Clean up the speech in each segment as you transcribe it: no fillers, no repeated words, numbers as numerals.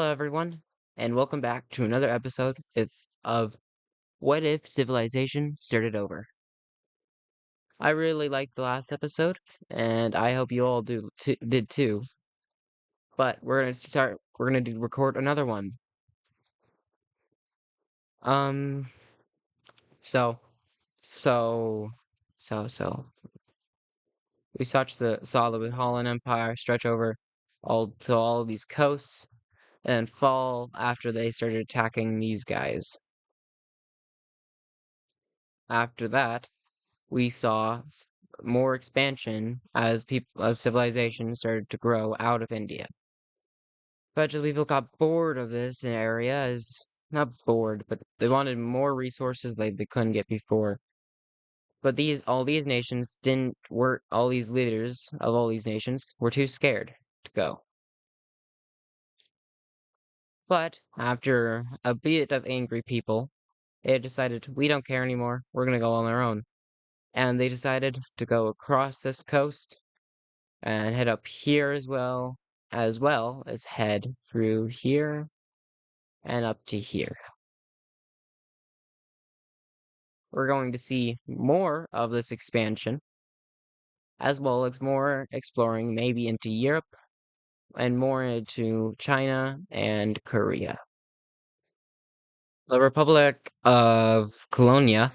Hello, everyone, and welcome back to another episode of What If Civilization Started Over. I really liked the last episode, and I hope you all did too. But we're gonna record another one. Um, so, so, so, we saw the Holland Empire stretch over all of these coasts and fall after they started attacking these guys. After that, we saw more expansion as civilization started to grow out of India. Eventually, people got bored of this area, as not bored, but they wanted more resources they couldn't get before. But all these nations didn't work. All these leaders of all these nations were too scared to go. But after a bit of angry people, they decided we don't care anymore. We're gonna go on our own, and they decided to go across this coast and head up here as well as head through here and up to here. We're going to see more of this expansion, as well as more exploring maybe into Europe and more into China and Korea. The Republic of Colonia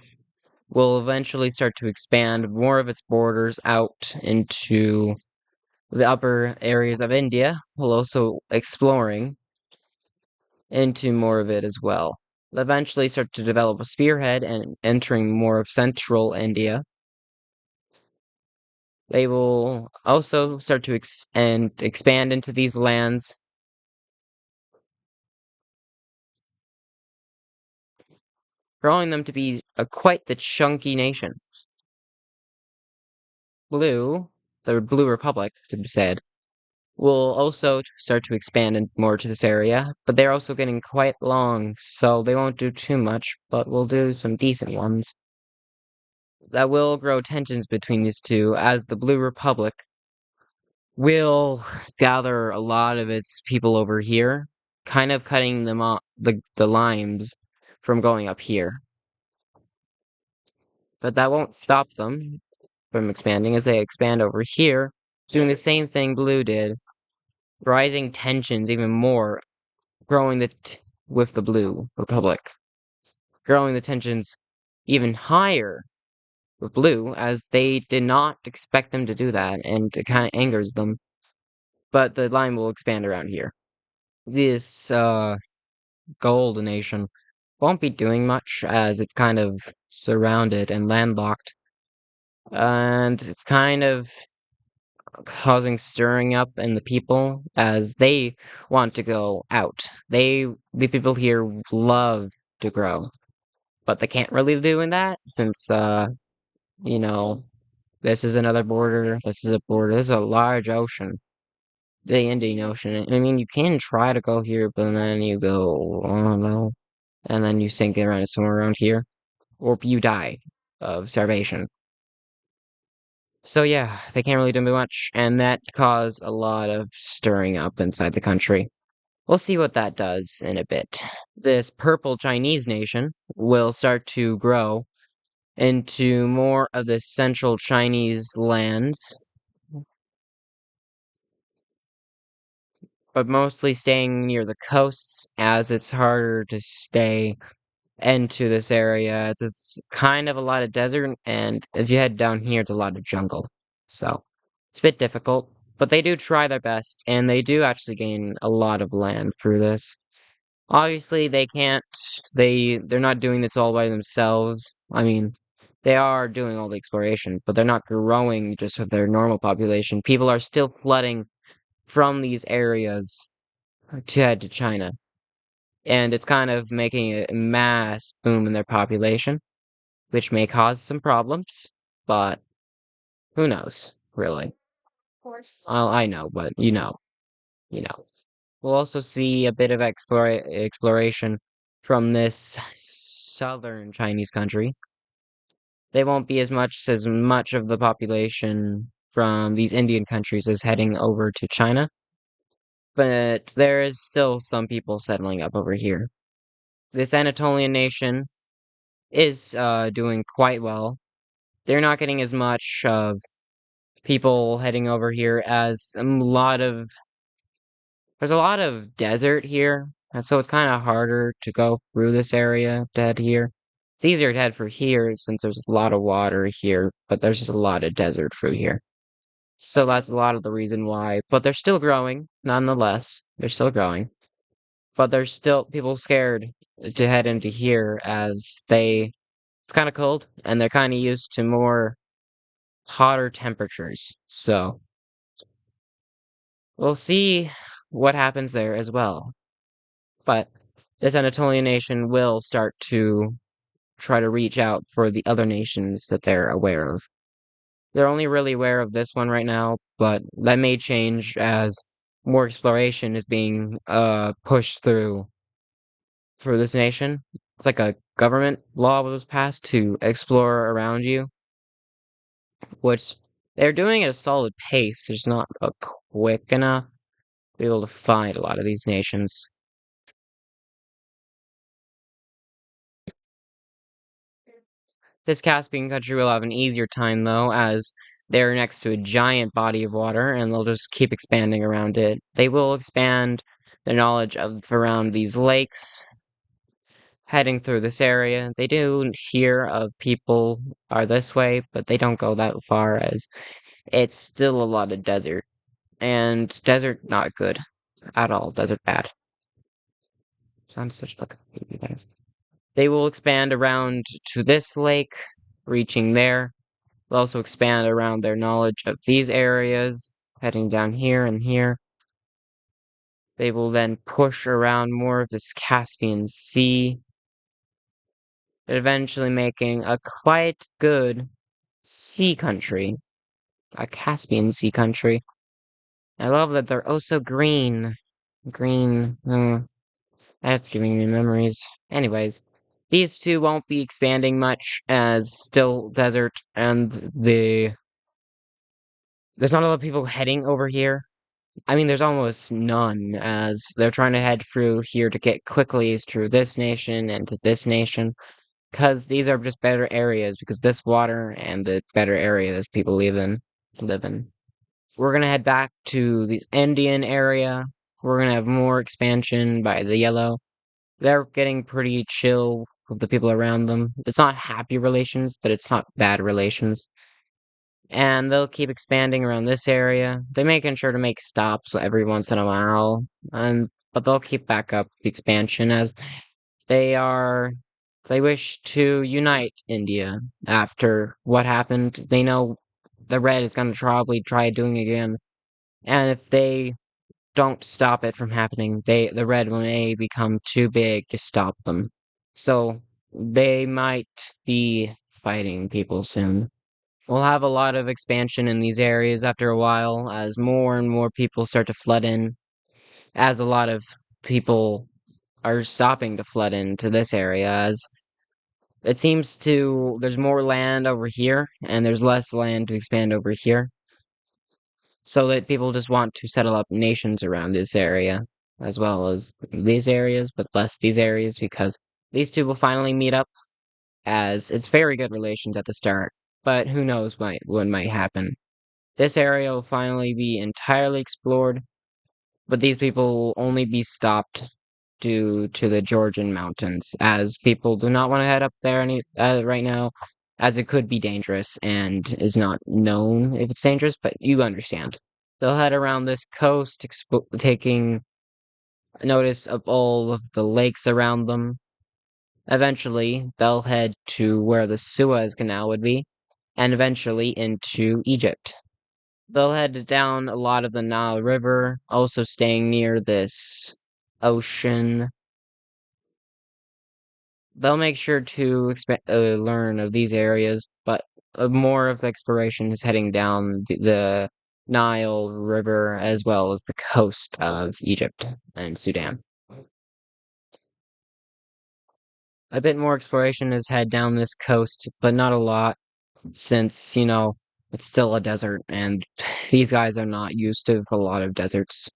will eventually start to expand more of its borders out into the upper areas of India, while also exploring into more of it as well. They'll eventually start to develop a spearhead and entering more of central India. They will also start to expand into these lands, growing them to be quite the chunky nation. The Blue Republic, to be said, will also start to expand more to this area, but they're also getting quite long, so they won't do too much, but will do some decent ones. That will grow tensions between these two, as the Blue Republic will gather a lot of its people over here, kind of cutting them off the limes from going up here. But that won't stop them from expanding as they expand over here, doing the same thing Blue did, rising tensions even more, growing with the Blue Republic, growing the tensions even higher with Blue, as they did not expect them to do that, and it kind of angers them. But the line will expand around here. This Gold Nation won't be doing much, as it's kind of surrounded and landlocked, and it's kind of causing stirring up in the people as they want to go out. The people here love to grow, but they can't really do that since you know, this is another border. This is a border. This is a large ocean, the Indian Ocean. I mean, you can try to go here, but then you go, oh no, and then you sink it around somewhere around here, or you die of starvation. So yeah, they can't really do much, and that caused a lot of stirring up inside the country. We'll see what that does in a bit. This purple Chinese nation will start to grow into more of the central Chinese lands, but mostly staying near the coasts as it's harder to stay into this area. It's kind of a lot of desert, and if you head down here, it's a lot of jungle. So it's a bit difficult, but they do try their best, and they do actually gain a lot of land through this. Obviously, they can't. They're not doing this all by themselves. I mean, they are doing all the exploration, but they're not growing just with their normal population. People are still flooding from these areas to head to China, and it's kind of making a mass boom in their population, which may cause some problems, but who knows, really? Well, I know, but you know. We'll also see a bit of exploration from this southern Chinese country. They won't be as much of the population from these Indian countries as heading over to China, but there is still some people settling up over here. This Anatolian nation is doing quite well. They're not getting as much of people heading over here as there's a lot of desert here, and so it's kind of harder to go through this area to head here. It's easier to head through here since there's a lot of water here, but there's just a lot of desert through here. So that's a lot of the reason why. But they're still growing, nonetheless. They're still growing. But there's still people scared to head into here as it's kind of cold and they're kind of used to more hotter temperatures. So we'll see what happens there as well. But this Anatolian nation will start to try to reach out for the other nations that they're aware of. They're only really aware of this one right now, but that may change as more exploration is being pushed through for this nation. It's like a government law was passed to explore around you, which they're doing at a solid pace. It's not quick enough to be able to find a lot of these nations. This Caspian country will have an easier time, though, as they're next to a giant body of water and they'll just keep expanding around it. They will expand their knowledge of around these lakes, heading through this area. They do hear of people are this way, but they don't go that far as it's still a lot of desert. And desert, not good at all. Desert bad. Sounds such like a They will expand around to this lake, reaching there. They'll also expand around their knowledge of these areas, heading down here and here. They will then push around more of this Caspian Sea, eventually making a quite good sea country, a Caspian Sea country. I love that they're oh so green. Green, that's giving me memories. Anyways, these two won't be expanding much as still desert and there's not a lot of people heading over here. I mean, there's almost none as they're trying to head through here to get quickly through this nation and to this nation because these are just better areas because this water and the better areas people live in. We're gonna head back to this Indian area. We're gonna have more expansion by the yellow. They're getting pretty chill with the people around them. It's not happy relations, but it's not bad relations. And they'll keep expanding around this area. They're making sure to make stops every once in a while, and but they'll keep back up the expansion as they are. They wish to unite India after what happened. They know the Red is going to probably try doing it again, and if they don't stop it from happening, the Red may become too big to stop them. So they might be fighting people soon. We'll have a lot of expansion in these areas after a while as more and more people start to flood in, as a lot of people are stopping to flood into this area as there's more land over here and there's less land to expand over here. So that people just want to settle up nations around this area as well as these areas, but less these areas because these two will finally meet up as it's very good relations at the start, but who knows what might happen. This area will finally be entirely explored, but these people will only be stopped due to the Georgian mountains, as people do not want to head up there right now, as it could be dangerous and is not known if it's dangerous, but you understand. They'll head around this coast, taking notice of all of the lakes around them. Eventually, they'll head to where the Suez Canal would be, and eventually into Egypt. They'll head down a lot of the Nile River, also staying near this ocean. They'll make sure to learn of these areas, but more of the exploration is heading down the Nile River as well as the coast of Egypt and Sudan. A bit more exploration is head down this coast, but not a lot, since, it's still a desert, and these guys are not used to a lot of deserts.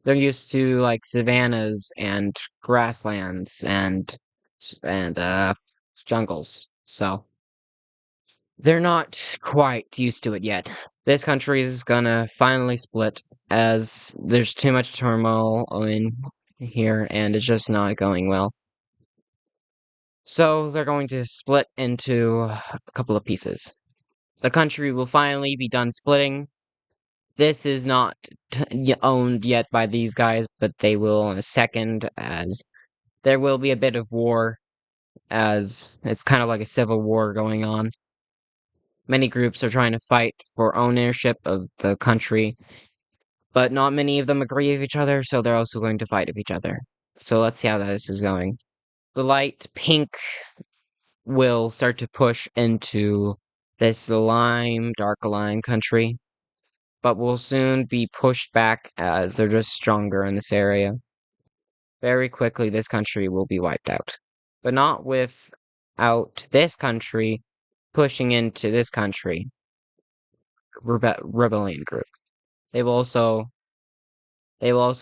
They're used to like savannas and grasslands and jungles. So they're not quite used to it yet. This country is gonna finally split as there's too much turmoil in here and it's just not going well. So they're going to split into a couple of pieces. The country will finally be done splitting. This is not owned yet by these guys, but they will in a second, as there will be a bit of war, as it's kind of like a civil war going on. Many groups are trying to fight for ownership of the country, but not many of them agree with each other, so they're also going to fight with each other. So let's see how this is going. The light pink will start to push into this dark lime country, but will soon be pushed back as they're just stronger in this area. Very quickly, this country will be wiped out. But not without this country pushing into this country, rebellion group. They will also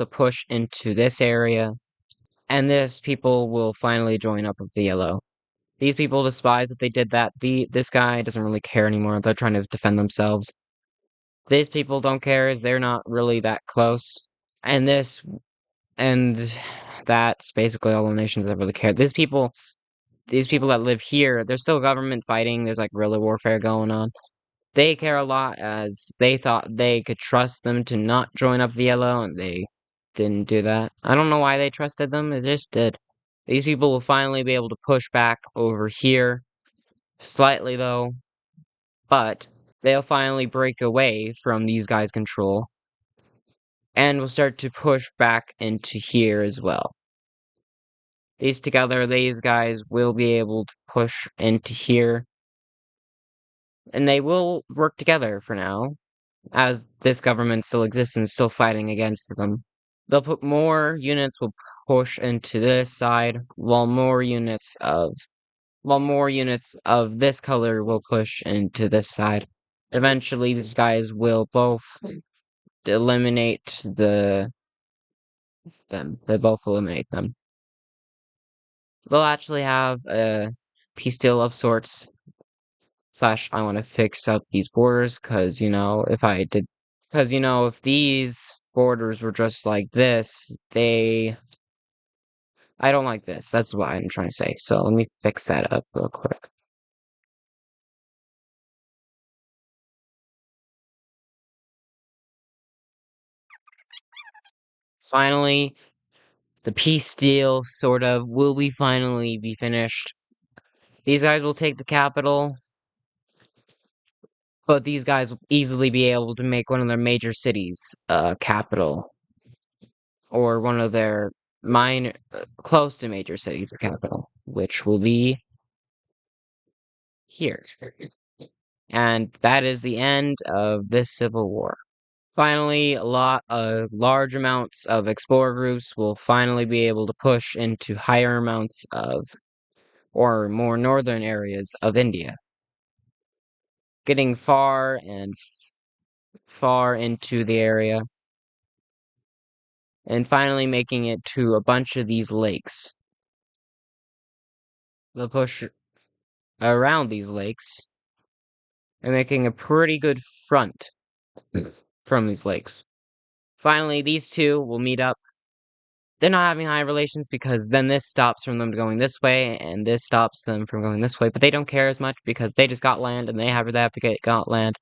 push into this area, and this people will finally join up with the yellow. These people despise that they did that. This guy doesn't really care anymore. They're trying to defend themselves. These people don't care as they're not really that close. And that's basically all the nations that really care. These people that live here, there's still government fighting. There's like guerrilla warfare going on. They care a lot as they thought they could trust them to not join up the yellow, and they didn't do that. I don't know why they trusted them. They just did. These people will finally be able to push back over here, slightly though, but they'll finally break away from these guys' control and will start to push back into here as well. These guys will be able to push into here, and they will work together for now, as this government still exists and is still fighting against them. They'll put more units will push into this side, while more units of this color will push into this side. Eventually, these guys will both eliminate them. They both eliminate them. They'll actually have a peace deal of sorts. / I want to fix up these borders, because, if these borders were just like this, I don't like this. That's what I'm trying to say. So let me fix that up real quick. Finally, the peace deal, sort of, will finally be finished. These guys will take the capital, but these guys will easily be able to make one of their major cities capital, or one of their close to major cities a capital, which will be here. And that is the end of this civil war. Finally, large amounts of explorer groups will finally be able to push into higher amounts of, or more northern areas of India, getting far into the area, and finally making it to a bunch of these lakes. They'll push around these lakes and making a pretty good front from these lakes. Finally, these two will meet up. They're not having high relations because then this stops from them going this way, and this stops them from going this way. But they don't care as much because they just got land, and they have to got land.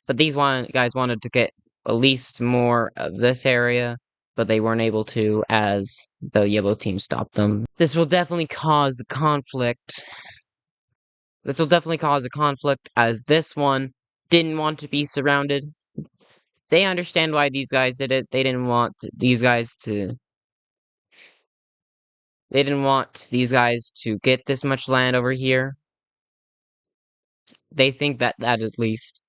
But these guys wanted to get at least more of this area, but they weren't able to as the yellow team stopped them. This will definitely cause a conflict. As this one didn't want to be surrounded. They understand why these guys did it. They didn't want these guys to get this much land over here. They think that at least.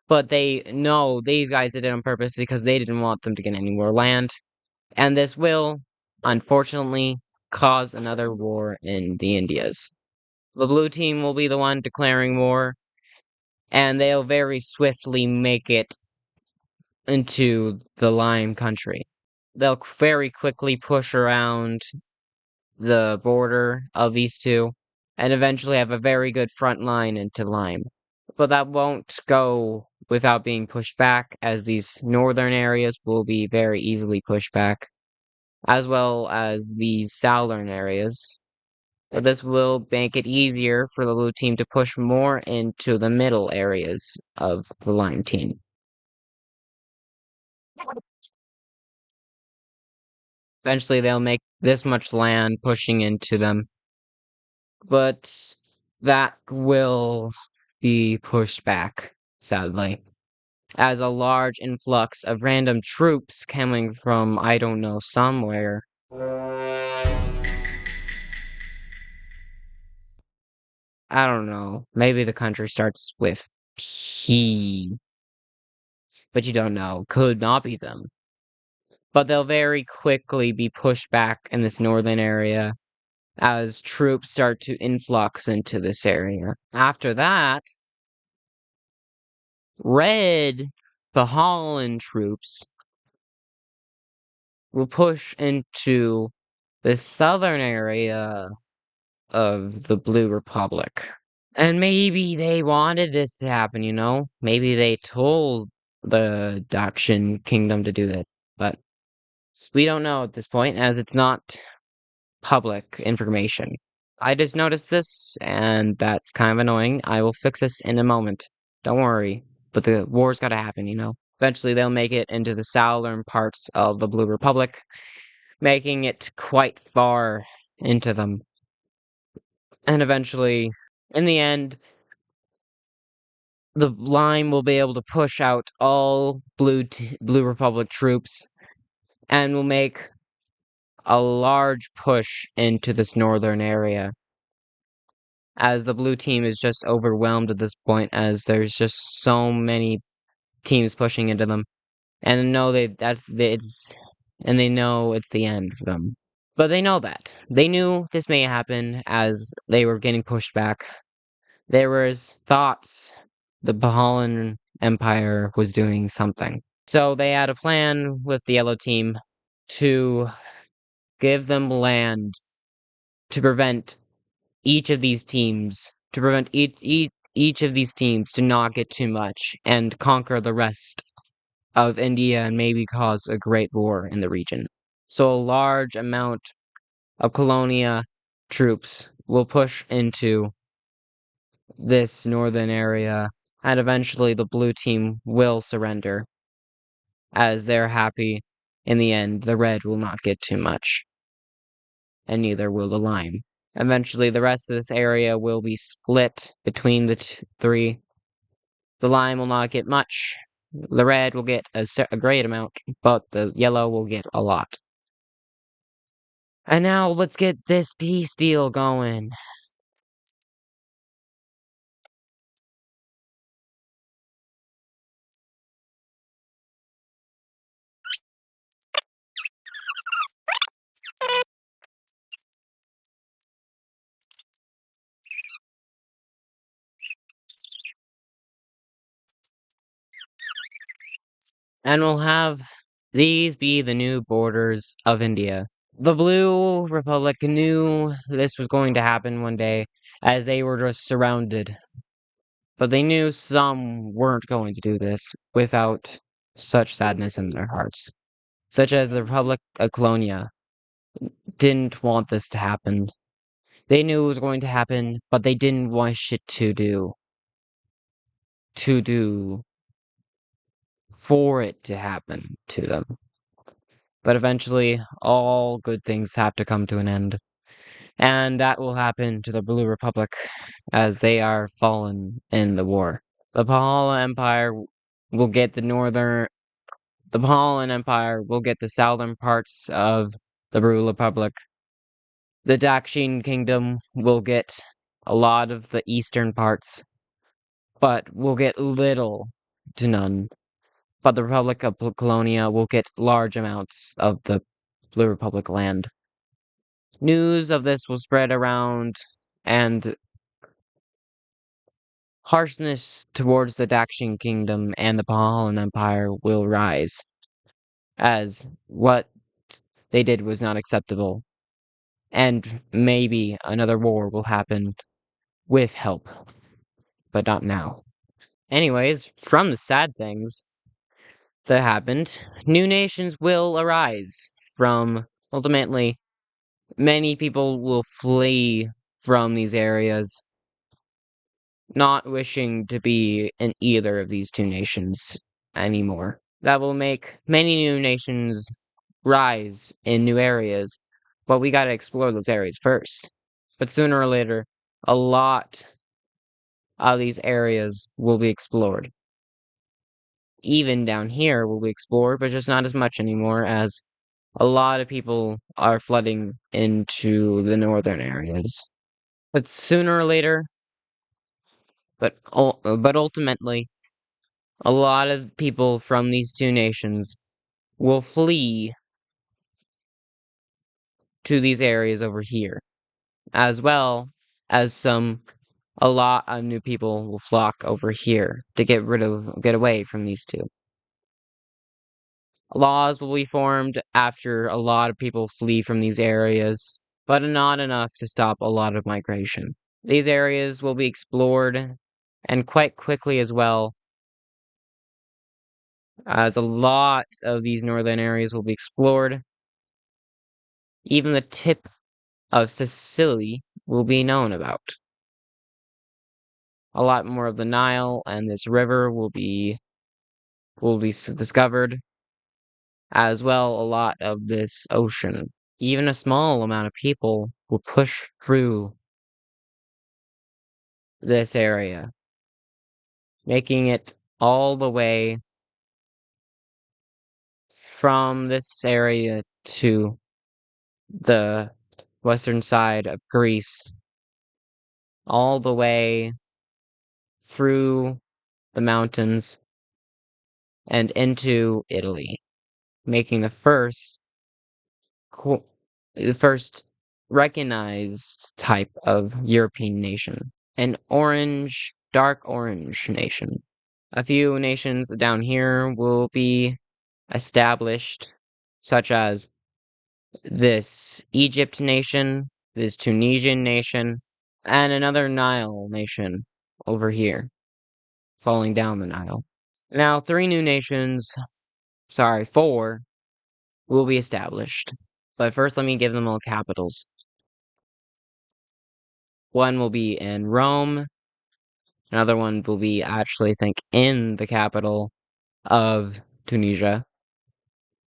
But they know these guys did it on purpose because they didn't want them to get any more land. And this will, unfortunately, cause another war in the Indias. The blue team will be the one declaring war, and they'll very swiftly make it into the Lime country. they'll very quickly push around the border of these two and eventually have a very good front line into Lime. But that won't go without being pushed back, as these northern areas will be very easily pushed back, as well as these southern areas. So this will make it easier for the blue team to push more into the middle areas of the Lime team. Eventually, they'll make this much land pushing into them, but that will be pushed back, sadly, as a large influx of random troops coming from I don't know somewhere. I don't know. Maybe the country starts with P, but you don't know. Could not be them. But they'll very quickly be pushed back in this northern area as troops start to influx into this area. After that, Red Bahallan troops will push into the southern area of the Blue Republic. And maybe they wanted this to happen, you know? Maybe they told the Dakshin Kingdom to do that. But we don't know at this point, as it's not public information. I just noticed this, and that's kind of annoying. I will fix this in a moment. Don't worry. But the war's gotta happen, you know? Eventually, they'll make it into the southern parts of the Blue Republic, making it quite far into them. And eventually, in the end, the line will be able to push out all Blue Republic troops and will make a large push into this northern area, as the blue team is just overwhelmed at this point, as there's just so many teams pushing into them, and know and they know it's the end for them. But they know that they knew this may happen as they were getting pushed back. There was thoughts the Bahallan Empire was doing something, so they had a plan with the yellow team to give them land to prevent each of these teams to prevent each of these teams to not get too much and conquer the rest of India and maybe cause a great war in the region. So a large amount of Colonia troops will push into this northern area, and eventually the blue team will surrender, as they're happy in the end the red will not get too much, and neither will the lime. Eventually, the rest of this area will be split between the three. The lime will not get much. The red will get a great amount, but the yellow will get a lot. And now let's get this peace deal going. And we'll have these be the new borders of India. The Blue Republic knew this was going to happen one day, as they were just surrounded. But they knew some weren't going to do this without such sadness in their hearts, such as the Republic of Colonia didn't want this to happen. They knew it was going to happen, but they didn't wish it to do for it to happen to them. But eventually, all good things have to come to an end. And that will happen to the Blue Republic, as they are fallen in the war. The Pahala Empire will get the Pahalan Empire will get the southern parts of the Blue Republic. The Dakshin Kingdom will get a lot of the eastern parts, but will get little to none. But the Republic of Colonia will get large amounts of the Blue Republic land. News of this will spread around, and harshness towards the Dakshin Kingdom and the Pahalan Empire will rise. As what they did was not acceptable. And maybe another war will happen with help, but not now. Anyways, from the sad things that happened, new nations will arise from ultimately many people will flee from these areas, not wishing to be in either of these two nations anymore. That will make many new nations rise in new areas, but we gotta explore those areas first. But sooner or later, a lot of these areas will be explored. Even down here will be explored, but just not as much anymore as a lot of people are flooding into the northern areas. But sooner or later, but ultimately, a lot of people from these two nations will flee to these areas over here, as well as a lot of new people will flock over here to get away from these two. Laws will be formed after a lot of people flee from these areas, but not enough to stop a lot of migration. These areas will be explored, and quite quickly as well, as a lot of these northern areas will be explored. Even the tip of Sicily will be known about. A lot more of the Nile and this river will be discovered, as well a lot of this ocean. Even a small amount of people will push through this area, making it all the way from this area to the western side of Greece, all the way through the mountains and into Italy, making the first recognized type of European nation, an dark orange nation. A few nations down here will be established, such as this Egypt nation, this Tunisian nation, and another Nile nation over here, falling down the Nile. Now, four, will be established. But first, let me give them all capitals. One will be in Rome. Another one will be actually, I think, in the capital of Tunisia.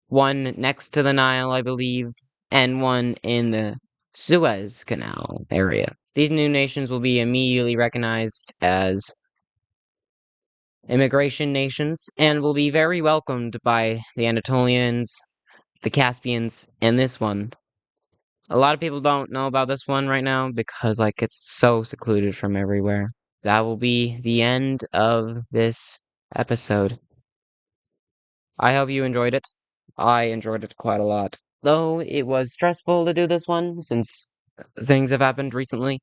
One next to the Nile, I believe, and one in the Suez Canal area. These new nations will be immediately recognized as immigration nations and will be very welcomed by the Anatolians, the Caspians, and this one. A lot of people don't know about this one right now because, like, it's so secluded from everywhere. That will be the end of this episode. I hope you enjoyed it. I enjoyed it quite a lot. Though it was stressful to do this one since things have happened recently.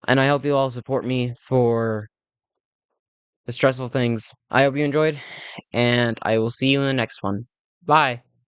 And I hope you all support me for the stressful things. I hope you enjoyed, and I will see you in the next one. Bye.